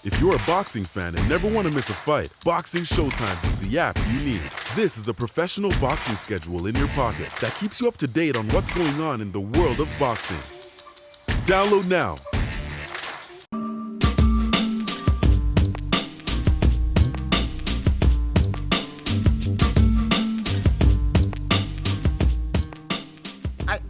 If you're a boxing fan and never want to miss a fight, Boxing Showtimes is the app you need. This is a professional boxing schedule in your pocket that keeps you up to date on what's going on in the world of boxing. Download now.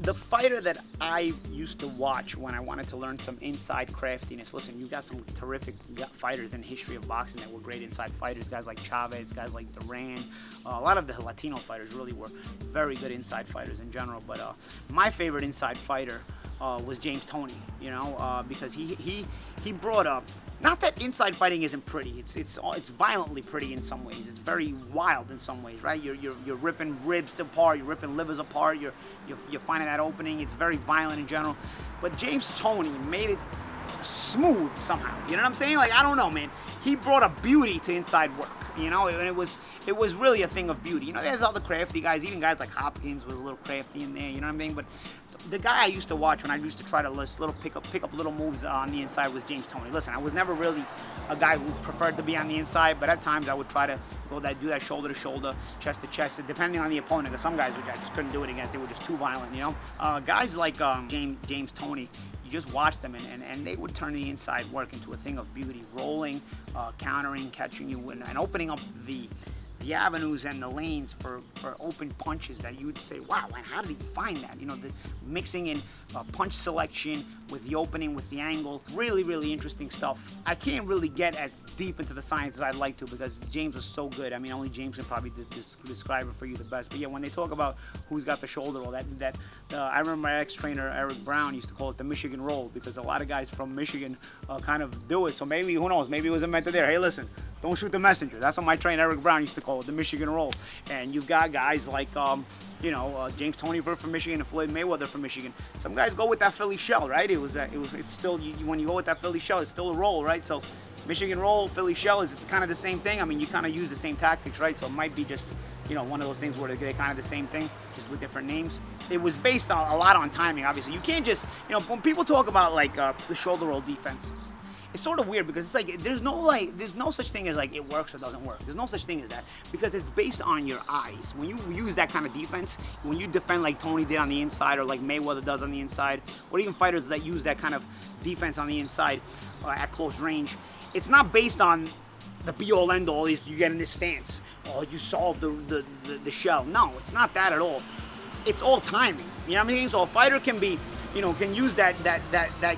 The fighter that I used to watch when I wanted to learn some inside craftiness. Listen, you got some terrific fighters in the history of boxing that were great inside fighters. Guys like Chavez, guys like Duran. A lot of the Latino fighters really were very good inside fighters in general. But my favorite inside fighter was James Toney. Because he brought up. Not that inside fighting isn't pretty. It's violently pretty in some ways. It's very wild in some ways, right? You're ripping ribs apart. You're ripping livers apart. You're finding that opening. It's very violent in general. But James Toney made it smooth somehow. You know what I'm saying? Like, I don't know, man. He brought a beauty to inside work. And it was really a thing of beauty. There's other crafty guys. Even guys like Hopkins was a little crafty in there. You know what I mean? But the guy I used to watch when I used to try to pick up little moves on the inside was James Toney. Listen, I was never really a guy who preferred to be on the inside, but at times I would try to do that shoulder to shoulder, chest to chest, depending on the opponent. Because some guys which I just couldn't do it against, they were just too violent. Guys like James Toney, you just watch them and they would turn the inside work into a thing of beauty, rolling, countering, catching you, and opening up the avenues and the lanes for open punches that you would say, wow, man, how did he find that? The mixing in punch selection with the opening, with the angle, really, really interesting stuff. I can't really get as deep into the science as I'd like to because James was so good. I mean, only James can probably describe it for you the best. But yeah, when they talk about who's got the shoulder roll, I remember my ex-trainer, Eric Brown, used to call it the Michigan roll because a lot of guys from Michigan kind of do it. So maybe, who knows, maybe it was invented there. Hey, listen, don't shoot the messenger. That's what my trainer, Eric Brown, used to call it, the Michigan roll. And you've got guys like, James Toney from Michigan and Floyd Mayweather from Michigan. Some guys go with that Philly shell, right? It's still, when you go with that Philly shell, it's still a roll, right? So Michigan roll, Philly shell is kind of the same thing. I mean, you kind of use the same tactics, right? So it might be just, one of those things where they're kind of the same thing, just with different names. It was based on a lot on timing, obviously. You can't just, when people talk about like the shoulder roll defense, it's sort of weird because it's like there's no such thing as like it works or doesn't work. There's no such thing as that because it's based on your eyes. When you use that kind of defense, when you defend like Toney did on the inside or like Mayweather does on the inside, or even fighters that use that kind of defense on the inside at close range, it's not based on the be-all end-all is you get in this stance or you solve the shell. No, it's not that at all. It's all timing. You know what I mean? So a fighter can be, can use that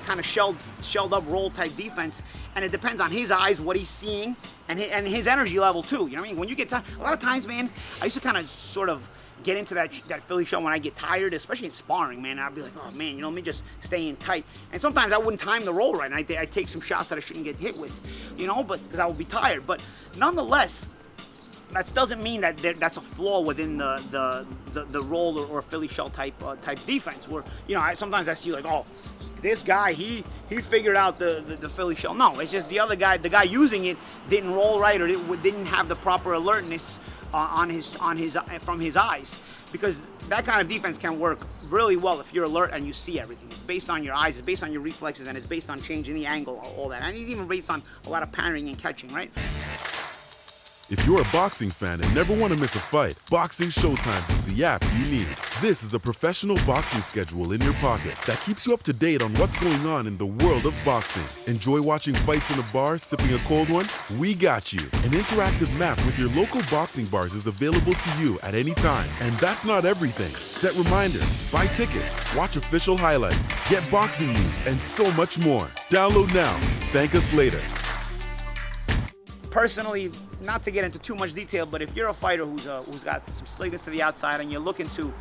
kind of shelled up roll type defense, and it depends on his eyes, what he's seeing, and his energy level too. You know what I mean? When you get tired, a lot of times, man, I used to kind of sort of get into that Philly shell when I get tired, especially in sparring, man. I'd be like, oh man, let me just stay in tight. And sometimes I wouldn't time the roll right, and I'd take some shots that I shouldn't get hit with, but because I would be tired. But nonetheless, that doesn't mean that that's a flaw within the roll or Philly shell type defense. Where sometimes I see like, oh, this guy he figured out the Philly shell. No, it's just the other guy, the guy using it didn't roll right or didn't have the proper alertness from his eyes. Because that kind of defense can work really well if you're alert and you see everything. It's based on your eyes, it's based on your reflexes, and it's based on changing the angle, all that. And it's even based on a lot of parrying and catching, right? If you're a boxing fan and never want to miss a fight, Boxing Showtimes is the app you need. This is a professional boxing schedule in your pocket that keeps you up to date on what's going on in the world of boxing. Enjoy watching fights in a bar, sipping a cold one? We got you. An interactive map with your local boxing bars is available to you at any time. And that's not everything. Set reminders, buy tickets, watch official highlights, get boxing news, and so much more. Download now. Thank us later. Personally, not to get into too much detail, but if you're a fighter who's got some slickness to the outside and you're looking to,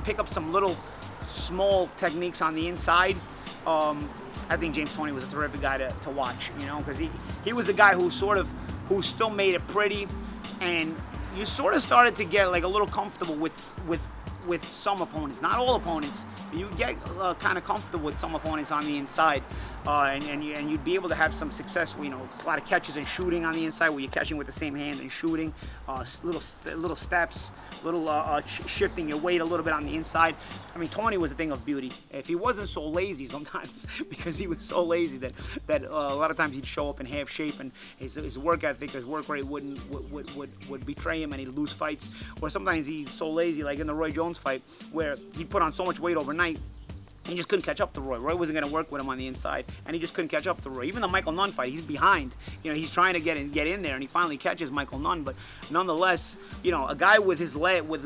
pick up some little small techniques on the inside, I think James Toney was a terrific guy to watch, because he was a guy who still made it pretty, and you sort of started to get like a little comfortable with with some opponents, not all opponents, but you get kind of comfortable with some opponents on the inside, and you'd be able to have some success. You know, a lot of catches and shooting on the inside, where you're catching with the same hand and shooting, little steps, little shifting your weight a little bit on the inside. I mean, Toney was a thing of beauty. If he wasn't so lazy sometimes, because he was so lazy that a lot of times he'd show up in half shape, and his work ethic, his work rate would betray him, and he'd lose fights. Or sometimes he's so lazy, like in the Roy Jones fight, where he put on so much weight overnight, he just couldn't catch up to Roy. Roy wasn't going to work with him on the inside, and he just couldn't catch up to Roy. Even the Michael Nunn fight, he's behind. You know, he's trying to get in there, and he finally catches Michael Nunn. But nonetheless, you know, a guy with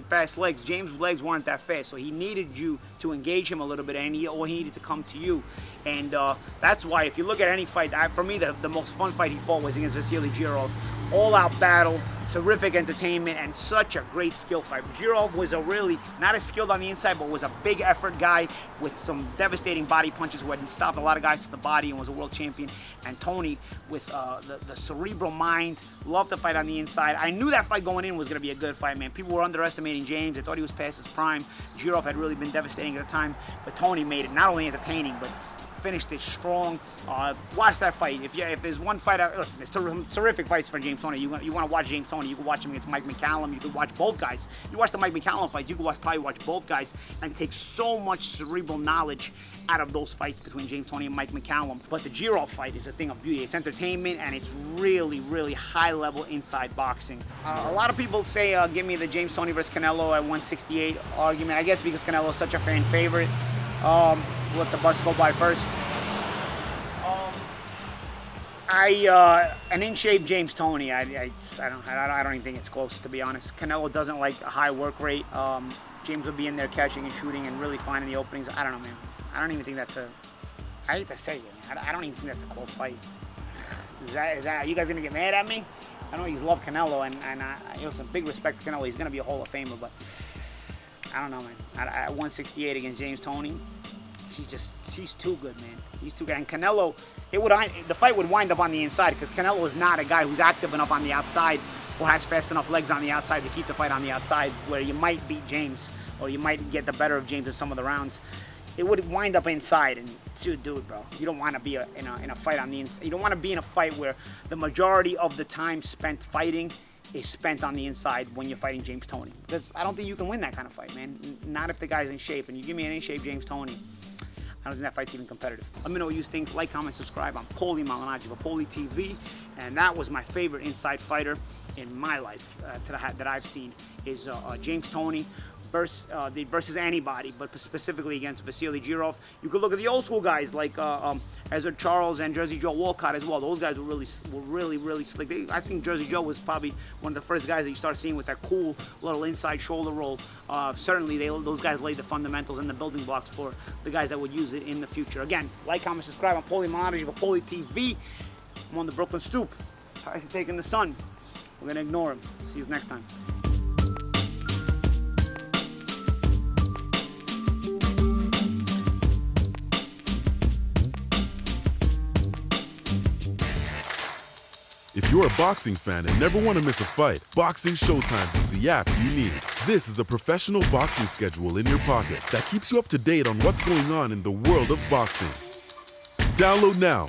fast legs, James' legs weren't that fast, so he needed you to engage him a little bit, and he needed to come to you. And that's why, if you look at any fight, for me, the most fun fight he fought was against Vasily Girov. All-out battle, terrific entertainment, and such a great skill fight. Girov was really not as skilled on the inside, but was a big effort guy with some devastating body punches, who had stopped a lot of guys to the body and was a world champion. And Toney, with the cerebral mind, loved to fight on the inside. I knew that fight going in was going to be a good fight, man. People were underestimating James. They thought he was past his prime. Girov had really been devastating at the time, but Toney made it not only entertaining, but finished it strong. Watch that fight. If there's one fight, listen, there's terrific fights for James Toney. You want to watch James Toney, you can watch him against Mike McCallum. You can watch both guys. You watch the Mike McCallum fights, you can probably watch both guys and take so much cerebral knowledge out of those fights between James Toney and Mike McCallum. But the Girov fight is a thing of beauty. It's entertainment, and it's really, really high-level inside boxing. A lot of people say, give me the James Toney versus Canelo at 168 argument. I guess because Canelo is such a fan favorite. Let the bus go by first. An in-shape James Toney, I don't even think it's close, to be honest. Canelo doesn't like a high work rate. James will be in there catching and shooting and really finding the openings. I don't know, man. I don't even think that's I hate to say it, man. I don't even think that's a close fight. Is that you guys gonna get mad at me? I know you love Canelo, and listen, big respect to Canelo. He's gonna be a Hall of Famer, but I don't know, man. At 168 against James Toney, he's too good, man. He's too good. And Canelo, the fight would wind up on the inside, because Canelo is not a guy who's active enough on the outside or has fast enough legs on the outside to keep the fight on the outside, where you might beat James or you might get the better of James in some of the rounds. It would wind up inside, and dude, bro, you don't want to be in a fight on the inside. You don't want to be in a fight where the majority of the time spent fighting is spent on the inside when you're fighting James Toney, because I don't think you can win that kind of fight, man. Not if the guy's in shape, and you give me an in-shape James Toney, I don't think that fight's even competitive. Let me know what you think. Like, comment, subscribe. I'm Paulie malignaggi for Paulie TV, and that was my favorite inside fighter in my life that I've seen is James Toney versus anybody, but specifically against Vasily Girov. You could look at the old school guys like Ezra Charles and Jersey Joe Walcott as well. Those guys were really slick. I think Jersey Joe was probably one of the first guys that you start seeing with that cool little inside shoulder roll. Certainly, those guys laid the fundamentals and the building blocks for the guys that would use it in the future. Again, like, comment, subscribe. I'm Paulie malignaggi for Paulie TV. I'm on the Brooklyn stoop. Tyson taking the sun. We're gonna ignore him. See you next time. If you're a boxing fan and never want to miss a fight, Boxing Showtimes is the app you need. This is a professional boxing schedule in your pocket that keeps you up to date on what's going on in the world of boxing. Download now.